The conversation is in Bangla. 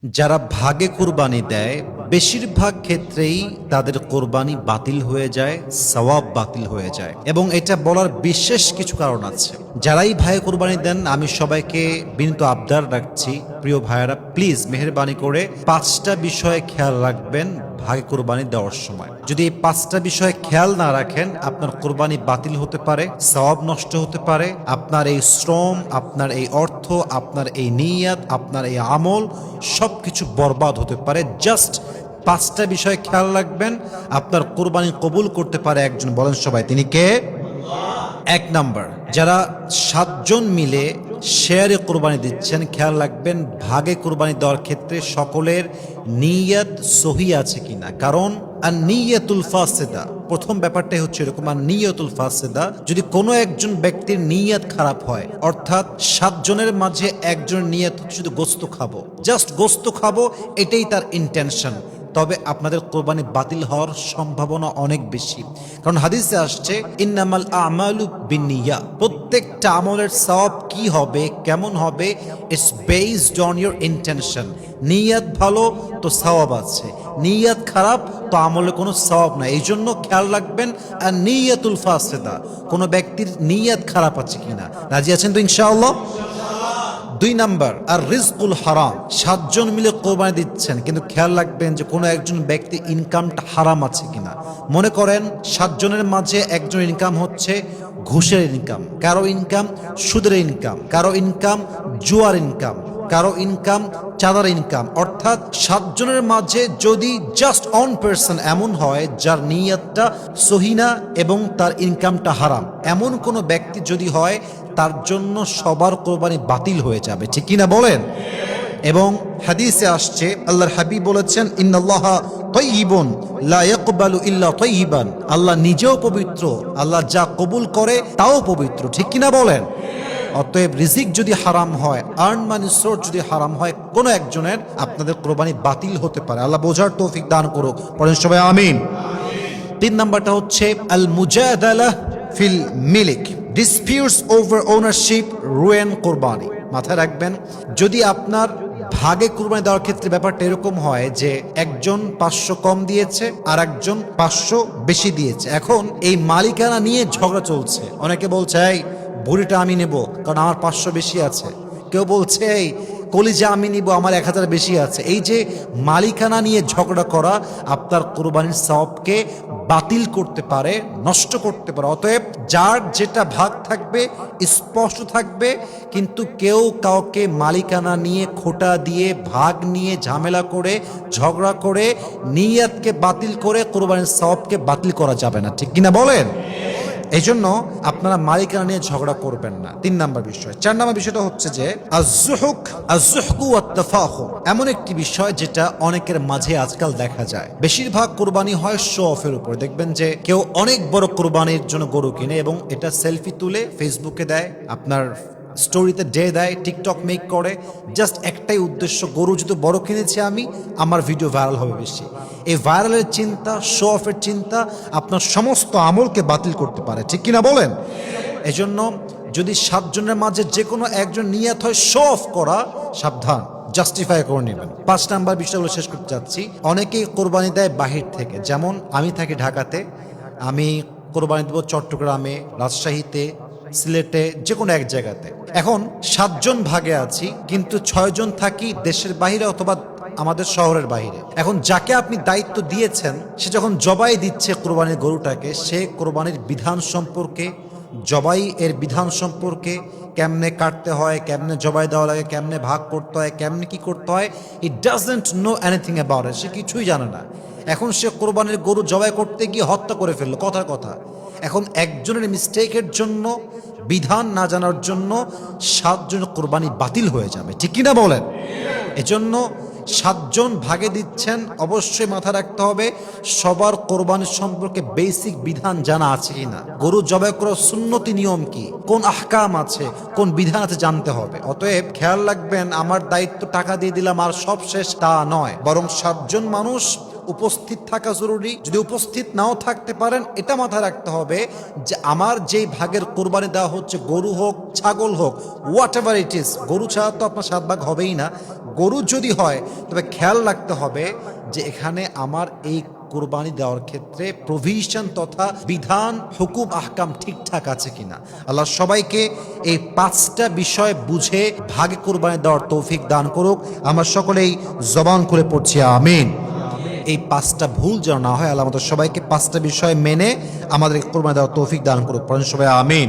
যারা ভাগে কুরবানি দেয় বেশিরভাগ ক্ষেত্রেই তাদের কোরবানি বাতিল হয়ে যায়, সওয়াব বাতিল হয়ে যায়। এবং এটা বলার বিশেষ কিছু কারণ আছে। যারাই ভাগে কুরবানি দেন আমি সবাইকে বিনীত আবদার রাখছি, প্রিয় ভাইয়েরা প্লিজ মেহেরবানি করে 5টা বিষয়ে খেয়াল রাখবেন ভাগে কুরবানি দেওয়ার সময়। যদি এই 5টা বিষয়ে খেয়াল না রাখেন আপনার কোরবানি বাতিল হতে পারে, সওয়াব নষ্ট হতে পারে, আপনার এই শ্রম, আপনার এই অর্থ, আপনার এই নিয়াত, আপনার এই আমল সবকিছু বরবাদ হতে পারে। জাস্ট 5টা বিষয়ে খেয়াল রাখবেন, আপনার কোরবানি কবুল করতে পারে একজন। বলেন সবাই, তিনি কে? 1 নাম্বার, যারা 7 জন মিলে শেয়ারে কোরবানি দিচ্ছেন, খেয়াল রাখবেন ভাগে কোরবানি দেওয়ার ক্ষেত্রে সকলের নিয়ত সহি আছে কিনা। কারণ আর নিয়তুল ফাসিদা, প্রথম ব্যাপারটাই হচ্ছে এরকম। আর নিয়তুল ফাসিদা, যদি কোনো একজন ব্যক্তির নিয়ত খারাপ হয়, অর্থাৎ 7 জনের মাঝে একজনের নিয়ত হচ্ছে শুধু গোস্ত খাবো, জাস্ট গোস্ত খাবো, এটাই তার ইন্টেনশন, তবে আপনাদের কোরবানি বাতিল হওয়ার সম্ভাবনা অনেক বেশি। কারণ হাদিসে আসছে ইন্নামাল আমালু বিন্নিয়া, প্রত্যেকটা আমলের সওয়াব কি হবে, কেমন হবে, it's based on your intention. নিয়ত ভালো তো সওয়াব আছে, নিয়ত খারাপ তো আমলে কোনো সওয়াব নাই। এই জন্য খেয়াল রাখবেন আর নিয়তুল ফাসিদা, কোনো ব্যক্তির নিয়ত খারাপ আছে কিনা। রাজি আছেন তো ইনশাআল্লাহ? 2 নাম্বার, আর রিজকুল হারাম, 7 জন মিলে কোরবানি দিচ্ছেন, কিন্তু খেয়াল রাখবেন যে কোনো একজন ব্যক্তির ইনকামটা হারাম আছে কিনা। মনে করেন 7 জনের মাঝে একজন ইনকাম হচ্ছে ঘুষের ইনকাম, কারো ইনকাম সুদের ইনকাম, কারো ইনকাম জুয়ার ইনকাম, কারো ইনকাম চাঁদার ইনকাম। অর্থাৎ 7 জনের মাঝে যদি জাস্ট অন পার্সন এমন হয় যার নিয়তটা সহি না এবং তার ইনকামটা হারাম, এমন কোনো ব্যক্তি যদি হয়, তার জন্য সবার কোরবানি বাতিল হয়ে যাবে, ঠিক কিনা বলেন? এবং হাদিসে আসছে আল্লাহর হাবিব বলেছেন ইন্নাল্লাহা তাইয়িবুন লা ইয়াকবালু ইল্লা তাইয়িবান, আল্লাহ নিজেও পবিত্র, আল্লাহ যা কবুল করে তাও পবিত্র, ঠিক কিনা বলেন? অতএব রিজিক যদি হারাম হয়, আর্ন মানি সোর্স যদি হারাম হয় কোনো একজনের, আপনাদের কোরবানি বাতিল হতে পারে। আল্লাহ বোঝার তৌফিক দান করুক, পড়েন সবাই আমিন। 3 নাম্বারটা হচ্ছে আল মুজাদালা ফিল মিলিক, ডিসপিউটস ওভার ওনারশিপ রুয়েন কোরবানি। মাথায় রাখবেন, যদি আপনার ভাগে কুরবানি দেওয়ার ক্ষেত্রে ব্যাপারটা এরকম হয় যে একজন 500 কম দিয়েছে আর একজন 500 বেশি দিয়েছে, এখন এই মালিকানা নিয়ে ঝগড়া চলছে। অনেকে বলছে এই ভুড়িটা আমি নেব কারণ আমার 500 বেশি আছে, কেউ বলছে এই কলিজা আমি নিব আমার 1000 বেশি আছে। এই যে মালিকানা নিয়ে ঝগড়া করা আপনার কোরবানির সওয়াবকে বাতিল করতে পারে, নষ্ট করতে পারে। অতএব যার যেটা ভাগ থাকবে স্পষ্ট থাকবে, কিন্তু কেউ কাউকে মালিকানা নিয়ে খোটা দিয়ে, ভাগ নিয়ে ঝামেলা করে, ঝগড়া করে, নিয়তকে বাতিল করে কোরবানির সওয়াবকে বাতিল করা যাবে না, ঠিক কিনা বলেন? এই জন্য আপনারা মালিকানা নিয়ে ঝগড়া করবেন না। 3 নাম্বার বিষয়। 4 নাম্বার বিষয়টা হচ্ছে যে আজ-জুহকু ওয়াত-তাফাখুর, এমন একটি বিষয় যেটা অনেকের মাঝে আজকাল দেখা যায়। বেশিরভাগ কুরবানি হয় শো অফের উপর। দেখবেন যে কেউ অনেক বড় কুরবানির জন্য গরু কিনে এবং এটা সেলফি তুলে ফেসবুকে দেয়, আপনার স্টোরিতে দেয়, টিকটক মেক করে। জাস্ট একটাই উদ্দেশ্য, গরু যদি বড় কিনেছি আমি, আমার ভিডিও ভাইরাল হবে বেশি। এই ভাইরালের চিন্তা, শো অফের চিন্তা আপনার সমস্ত আমলকে বাতিল করতে পারে, ঠিক কিনা বলেন? এজন্য যদি 7 জনের মাঝে যে কোনো একজন নিয়ত হয় শো অফ করা, সাবধান, জাস্টিফাই করে নেবেন। 5 নাম্বার বিষয়গুলো শেষ করতে যাচ্ছি। অনেকেই কোরবানি দেয় বাহির থেকে, যেমন আমি থাকি ঢাকাতে, আমি কোরবানি দেব চট্টগ্রামে, রাজশাহীতে, সিলেটে, যে কোনো এক জায়গাতে। এখন 7 জন ভাগে আছি, কিন্তু 6 জন থাকি দেশের বাইরে অথবা আমাদের শহরের বাইরে। এখন যাকে আপনি দায়িত্ব দিয়েছেন সে যখন জবাই দিচ্ছে কোরবানির গরুটাকে, সে কোরবানির বিধান সম্পর্কে, জবাই এর বিধান সম্পর্কে, কেমনে কাটতে হয়, কেমনে জবাই দেওয়া লাগে, কেমনে ভাগ করতে হয়, কেমনে কি করতে হয়, it doesn't know anything about it, সে কিছুই জানে না। এখন সে কোরবানির গরু জবাই করতে গিয়ে হত্যা করে ফেললো, কথার কথা। এখন একজনের মিস্টেকের জন্য, বিধান না জানার জন্য 7 জনের কোরবানি বাতিল হয়ে যাবে, ঠিক কিনা বলেন? এজন্য 7 জন ভাগে দিচ্ছেন, অবশ্যই মাথা রাখতে হবে সবার কোরবানির সম্পর্কে বেসিক বিধান জানা আছে কিনা। গরু জবাই করার সুন্নতি নিয়ম কি, কোন আহকাম আছে, কোন বিধান আছে জানতে হবে। অতএব খেয়াল রাখবেন, আমার দায়িত্ব টাকা দিয়ে দিলাম আর সব শেষ, তা নয়, বরং 7 জন মানুষ উপস্থিত থাকা জরুরি। যদি উপস্থিত নাও থাকতে পারেন, এটা মাথায় রাখতে হবে যে আমার যেই ভাগের কোরবানি দেওয়া হচ্ছে, গরু হোক ছাগল হোক, হোয়াট এভার ইট ইজ, গরু ছাড়া তো আপনার 7 ভাগ হবেই না। গরু যদি হয় তবে খেয়াল রাখতে হবে যে এখানে আমার এই কোরবানি দেওয়ার ক্ষেত্রে প্রভিশন তথা বিধান হুকুম আহকাম ঠিকঠাক আছে কিনা। আল্লাহ সবাইকে এই 5টা বিষয় বুঝে ভাগে কোরবানি দেওয়ার তৌফিক দান করুক। আমরা সকলেই জবান করে পড়ছি আমিন। এই 5টা ভুল যেন না হয়, আল্লাহ আমাদের সবাইকে 5টা বিষয় মেনে আমাদের কোরবানি দেওয়ার তৌফিক দান করুক। পড়েন সবাই আমিন।